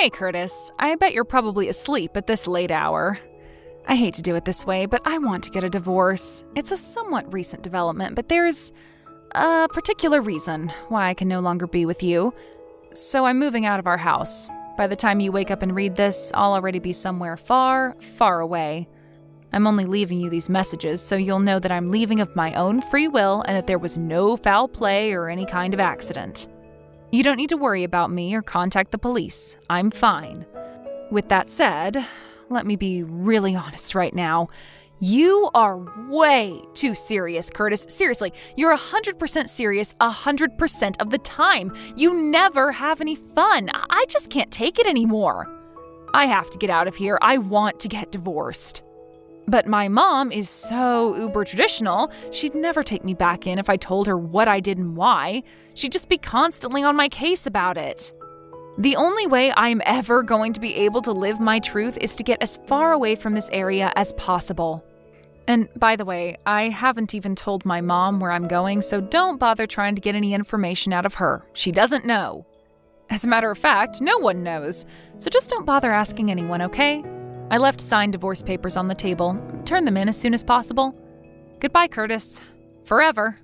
Hey, Curtis. I bet you're probably asleep at this late hour. I hate to do it this way, but I want to get a divorce. It's a somewhat recent development, but there's a particular reason why I can no longer be with you. So I'm moving out of our house. By the time you wake up and read this, I'll already be somewhere far, far away. I'm only leaving you these messages so you'll know that I'm leaving of my own free will and that there was no foul play or any kind of accident. You don't need to worry about me or contact the police. I'm fine. With that said, let me be really honest right now. You are way too serious, Curtis. Seriously, you're 100% serious 100% of the time. You never have any fun. I just can't take it anymore. I have to get out of here. I want to get divorced. But my mom is so uber traditional, she'd never take me back in if I told her what I did and why. She'd just be constantly on my case about it. The only way I'm ever going to be able to live my truth is to get as far away from this area as possible. And by the way, I haven't even told my mom where I'm going, so don't bother trying to get any information out of her. She doesn't know. As a matter of fact, no one knows, so just don't bother asking anyone, okay? I left signed divorce papers on the table. Turn them in as soon as possible. Goodbye, Curtis. Forever.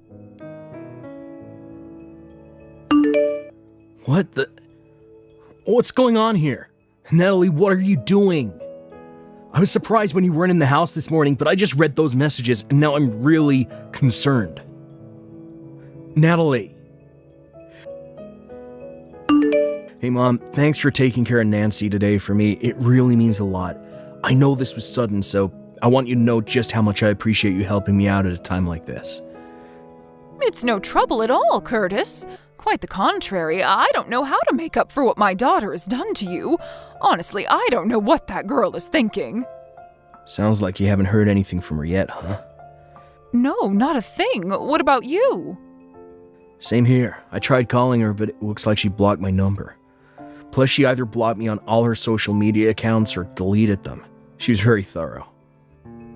What the? What's going on here? Natalie, what are you doing? I was surprised when you weren't in the house this morning, but I just read those messages and now I'm really concerned. Natalie. Hey, Mom, thanks for taking care of Nancy today for me. It really means a lot. I know this was sudden, so I want you to know just how much I appreciate you helping me out at a time like this. It's no trouble at all, Curtis. Quite the contrary. I don't know how to make up for what my daughter has done to you. Honestly, I don't know what that girl is thinking. Sounds like you haven't heard anything from her yet, huh? No, not a thing. What about you? Same here. I tried calling her, but it looks like she blocked my number. Plus, she either blocked me on all her social media accounts or deleted them. She was very thorough.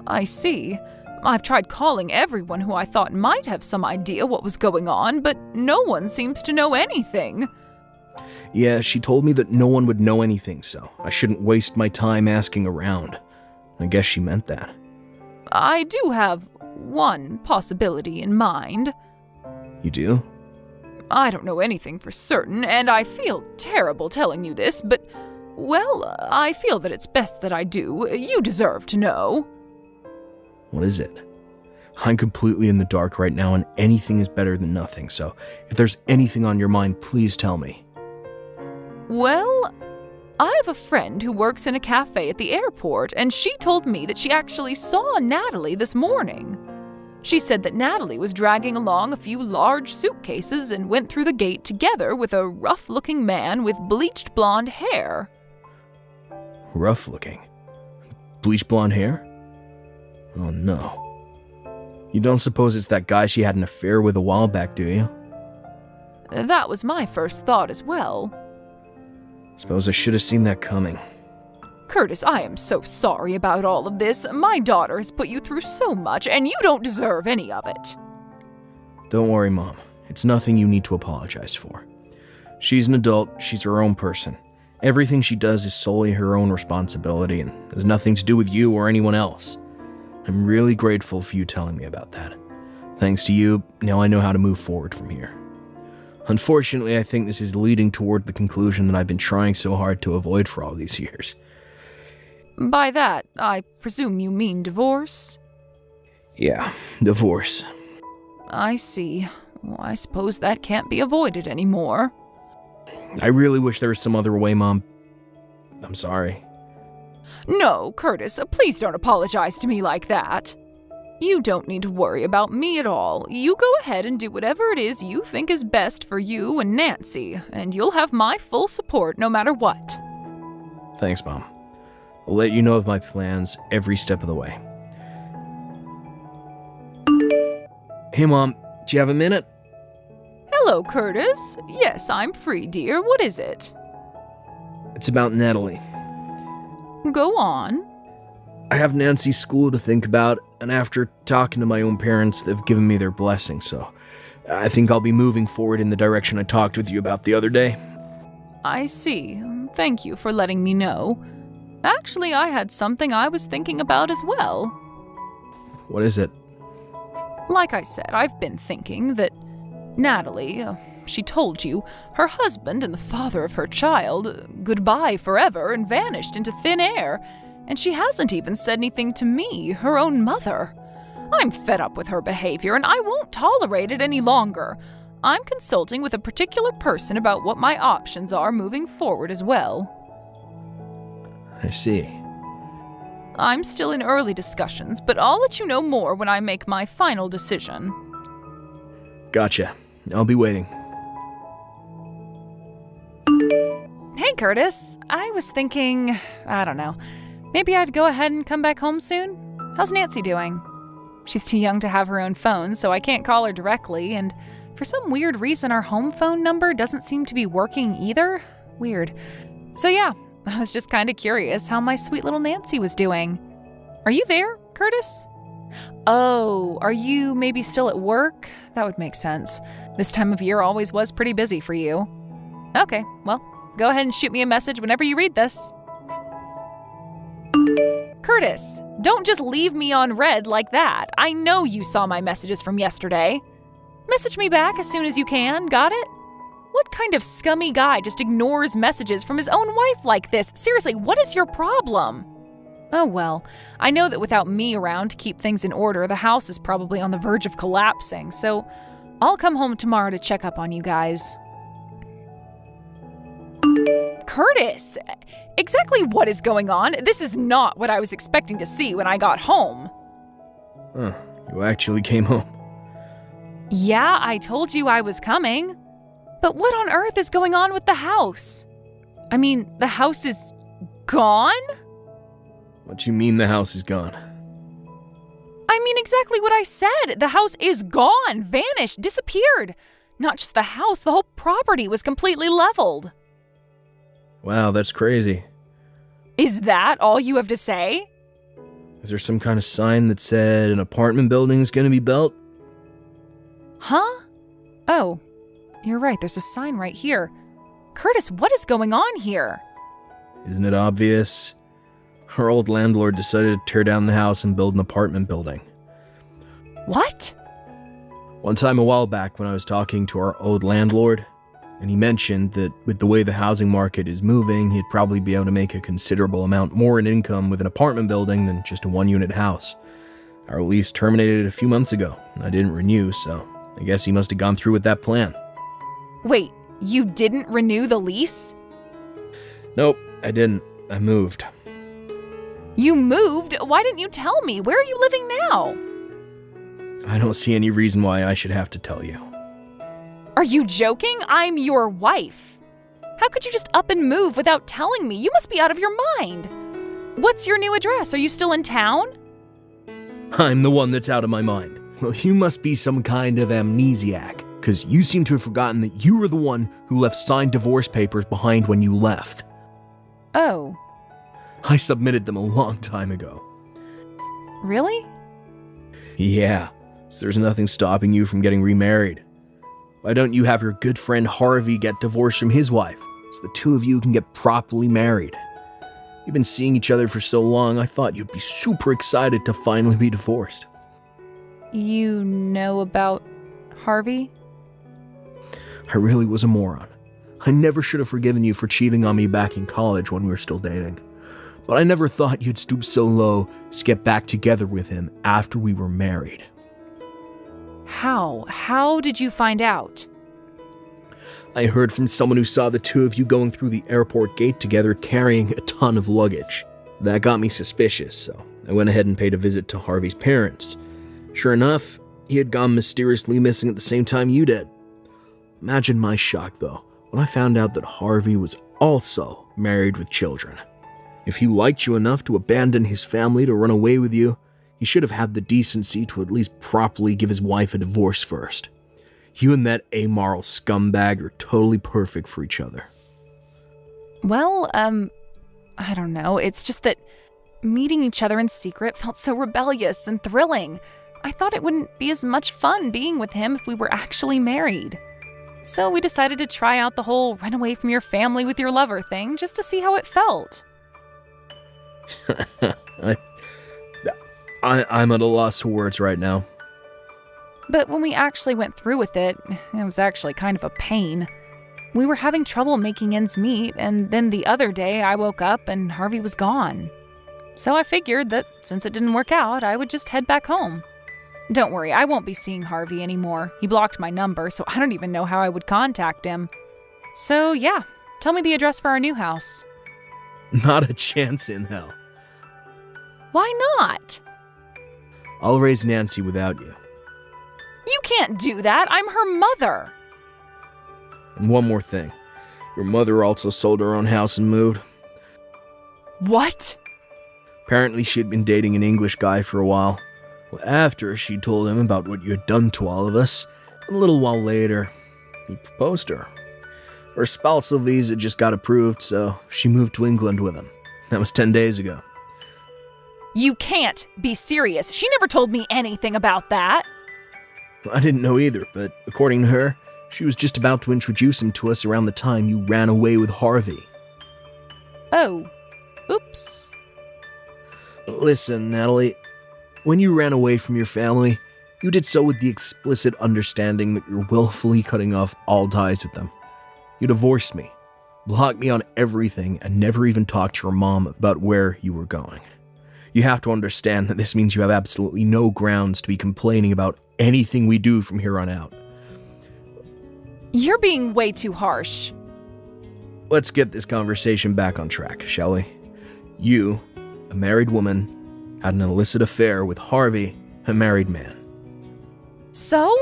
I see. I've tried calling everyone who I thought might have some idea what was going on, but no one seems to know anything. Yeah, she told me that no one would know anything, so I shouldn't waste my time asking around. I guess she meant that. I do have one possibility in mind. You do? I don't know anything for certain, and I feel terrible telling you this, but, well, I feel that it's best that I do. You deserve to know. What is it? I'm completely in the dark right now, and anything is better than nothing, so if there's anything on your mind, please tell me. Well, I have a friend who works in a cafe at the airport, and she told me that she actually saw Natalie this morning. She said that Natalie was dragging along a few large suitcases and went through the gate together with a rough-looking man with bleached blonde hair. Rough-looking? Bleached blonde hair? Oh no. You don't suppose it's that guy she had an affair with a while back, do you? That was my first thought as well. Suppose I should have seen that coming. Curtis, I am so sorry about all of this. My daughter has put you through so much, and you don't deserve any of it. Don't worry, Mom. It's nothing you need to apologize for. She's an adult, she's her own person. Everything she does is solely her own responsibility and has nothing to do with you or anyone else. I'm really grateful for you telling me about that. Thanks to you, now I know how to move forward from here. Unfortunately, I think this is leading toward the conclusion that I've been trying so hard to avoid for all these years. By that, I presume you mean divorce? Yeah, divorce. I see. Well, I suppose that can't be avoided anymore. I really wish there was some other way, Mom. I'm sorry. No, Curtis, please don't apologize to me like that. You don't need to worry about me at all. You go ahead and do whatever it is you think is best for you and Nancy, and you'll have my full support no matter what. Thanks, Mom. I'll let you know of my plans every step of the way. Hey, Mom, do you have a minute? Hello, Curtis. Yes, I'm free, dear. What is it? It's about Natalie. Go on. I have Nancy's school to think about, and after talking to my own parents, they've given me their blessing, so I think I'll be moving forward in the direction I talked with you about the other day. I see. thank you for letting me know. Actually, I had something I was thinking about as well. What is it? Like I said, I've been thinking that Natalie, she told you, her husband and the father of her child, goodbye forever and vanished into thin air, and she hasn't even said anything to me, her own mother. I'm fed up with her behavior, and I won't tolerate it any longer. I'm consulting with a particular person about what my options are moving forward as well. I see. I'm still in early discussions, but I'll let you know more when I make my final decision. Gotcha. I'll be waiting. Hey, Curtis. I was thinking, I don't know, maybe I'd go ahead and come back home soon? How's Nancy doing? She's too young to have her own phone, so I can't call her directly, and for some weird reason, our home phone number doesn't seem to be working either. Weird. So yeah, I was just kind of curious how my sweet little Nancy was doing. Are you there, Curtis? Oh, are you maybe still at work? That would make sense. This time of year always was pretty busy for you. Okay, well, go ahead and shoot me a message whenever you read this. Curtis, don't just leave me on red like that. I know you saw my messages from yesterday. Message me back as soon as you can, got it? What kind of scummy guy just ignores messages from his own wife like this? Seriously, what is your problem? Oh well, I know that without me around to keep things in order, the house is probably on the verge of collapsing, so I'll come home tomorrow to check up on you guys. Curtis! Exactly what is going on? This is not what I was expecting to see when I got home. Huh, you actually came home. Yeah, I told you I was coming. But what on earth is going on with the house? I mean, the house is gone? What you mean the house is gone? I mean exactly what I said. The house is gone, vanished, disappeared. Not just the house, the whole property was completely leveled. Wow, that's crazy. Is that all you have to say? Is there some kind of sign that said an apartment building is going to be built? Huh? Oh, you're right, there's a sign right here. Curtis, what is going on here? Isn't it obvious? Our old landlord decided to tear down the house and build an apartment building. What? One time a while back when I was talking to our old landlord, and he mentioned that with the way the housing market is moving, he'd probably be able to make a considerable amount more in income with an apartment building than just a one-unit house. Our lease terminated a few months ago, and I didn't renew, so I guess he must have gone through with that plan. Wait, you didn't renew the lease? Nope, I didn't. I moved. You moved? Why didn't you tell me? Where are you living now? I don't see any reason why I should have to tell you. Are you joking? I'm your wife. How could you just up and move without telling me? You must be out of your mind. What's your new address? Are you still in town? I'm the one that's out of my mind. Well, you must be some kind of amnesiac, because you seem to have forgotten that you were the one who left signed divorce papers behind when you left. Oh. I submitted them a long time ago. Really? Yeah, so there's nothing stopping you from getting remarried. Why don't you have your good friend Harvey get divorced from his wife, so the two of you can get properly married? You've been seeing each other for so long, I thought you'd be super excited to finally be divorced. You know about Harvey? I really was a moron. I never should have forgiven you for cheating on me back in college when we were still dating. But I never thought you'd stoop so low as to get back together with him after we were married. How? How did you find out? I heard from someone who saw the two of you going through the airport gate together carrying a ton of luggage. That got me suspicious, so I went ahead and paid a visit to Harvey's parents. Sure enough, he had gone mysteriously missing at the same time you did. Imagine my shock, though, when I found out that Harvey was also married with children. If he liked you enough to abandon his family to run away with you, he should have had the decency to at least properly give his wife a divorce first. You and that amoral scumbag are totally perfect for each other. Well, I don't know. It's just that meeting each other in secret felt so rebellious and thrilling. I thought it wouldn't be as much fun being with him if we were actually married. So we decided to try out the whole run away from your family with your lover thing just to see how it felt. I'm at a loss for words right now. But when we actually went through with it was actually kind of a pain. We were having trouble making ends meet, and then the other day I woke up and Harvey was gone. So I figured that since it didn't work out, I would just head back home. Don't worry, I won't be seeing Harvey anymore. He blocked my number, so I don't even know how I would contact him. So yeah, tell me the address for our new house. Not a chance in hell. Why not? I'll raise Nancy without you. You can't do that. I'm her mother. And one more thing. Your mother also sold her own house and moved. What? Apparently she'd been dating an English guy for a while. Well, after she told him about what you had done to all of us, and a little while later, he proposed to her. Her spousal visa just got approved, so she moved to England with him. That was 10 days ago. You can't be serious. She never told me anything about that. I didn't know either, but according to her, she was just about to introduce him to us around the time you ran away with Harvey. Oh, oops. Listen, Natalie, when you ran away from your family, you did so with the explicit understanding that you're willfully cutting off all ties with them. You divorced me, blocked me on everything, and never even talked to your mom about where you were going. You have to understand that this means you have absolutely no grounds to be complaining about anything we do from here on out. You're being way too harsh. Let's get this conversation back on track, shall we? You, a married woman, had an illicit affair with Harvey, a married man. So?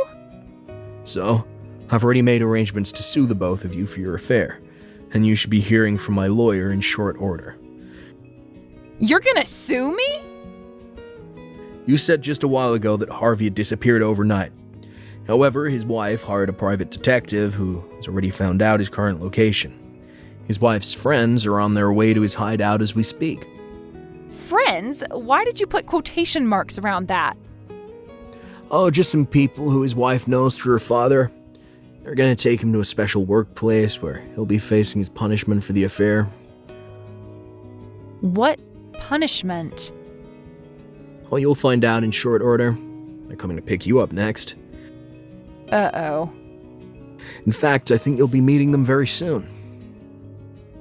So, I've already made arrangements to sue the both of you for your affair, and you should be hearing from my lawyer in short order. You're gonna sue me? You said just a while ago that Harvey had disappeared overnight. However, his wife hired a private detective who has already found out his current location. His wife's friends are on their way to his hideout as we speak. Friends? Why did you put quotation marks around that? Oh, just some people who his wife knows through her father. They're gonna take him to a special workplace where he'll be facing his punishment for the affair. What punishment? Well, you'll find out in short order. They're coming to pick you up next. Uh-oh. In fact, I think you'll be meeting them very soon.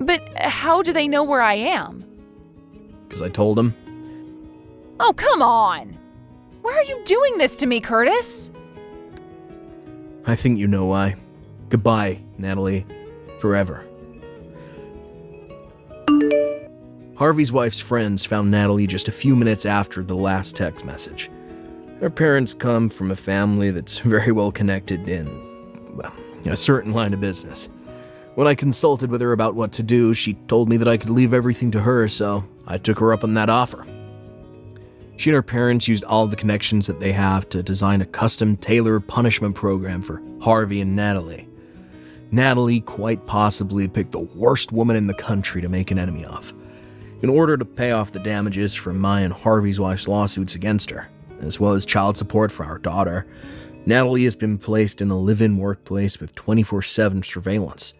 But how do they know where I am? Because I told them. Oh, come on! Why are you doing this to me, Curtis? I think you know why. Goodbye, Natalie. Forever. Harvey's wife's friends found Natalie just a few minutes after the last text message. Her parents come from a family that's very well connected in, well, a certain line of business. When I consulted with her about what to do, she told me that I could leave everything to her, so I took her up on that offer. She and her parents used all the connections that they have to design a custom tailored punishment program for Harvey and Natalie. Natalie quite possibly picked the worst woman in the country to make an enemy of, in order to pay off the damages from my and Harvey's wife's lawsuits against her, as well as child support for our daughter. Natalie has been placed in a live-in workplace with 24/7 surveillance.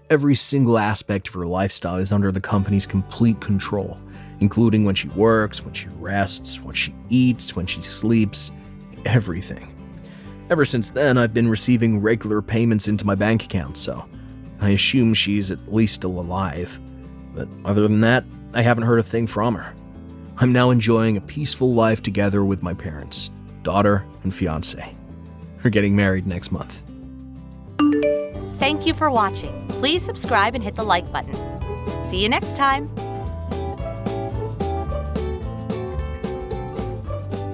Every single aspect of her lifestyle is under the company's complete control, including when she works, when she rests, what she eats, when she sleeps, everything. Ever since then, I've been receiving regular payments into my bank account, so I assume she's at least still alive. But other than that, I haven't heard a thing from her. I'm now enjoying a peaceful life together with my parents, daughter, and fiancé. We're getting married next month. Thank you for watching. Please subscribe and hit the like button. See you next time.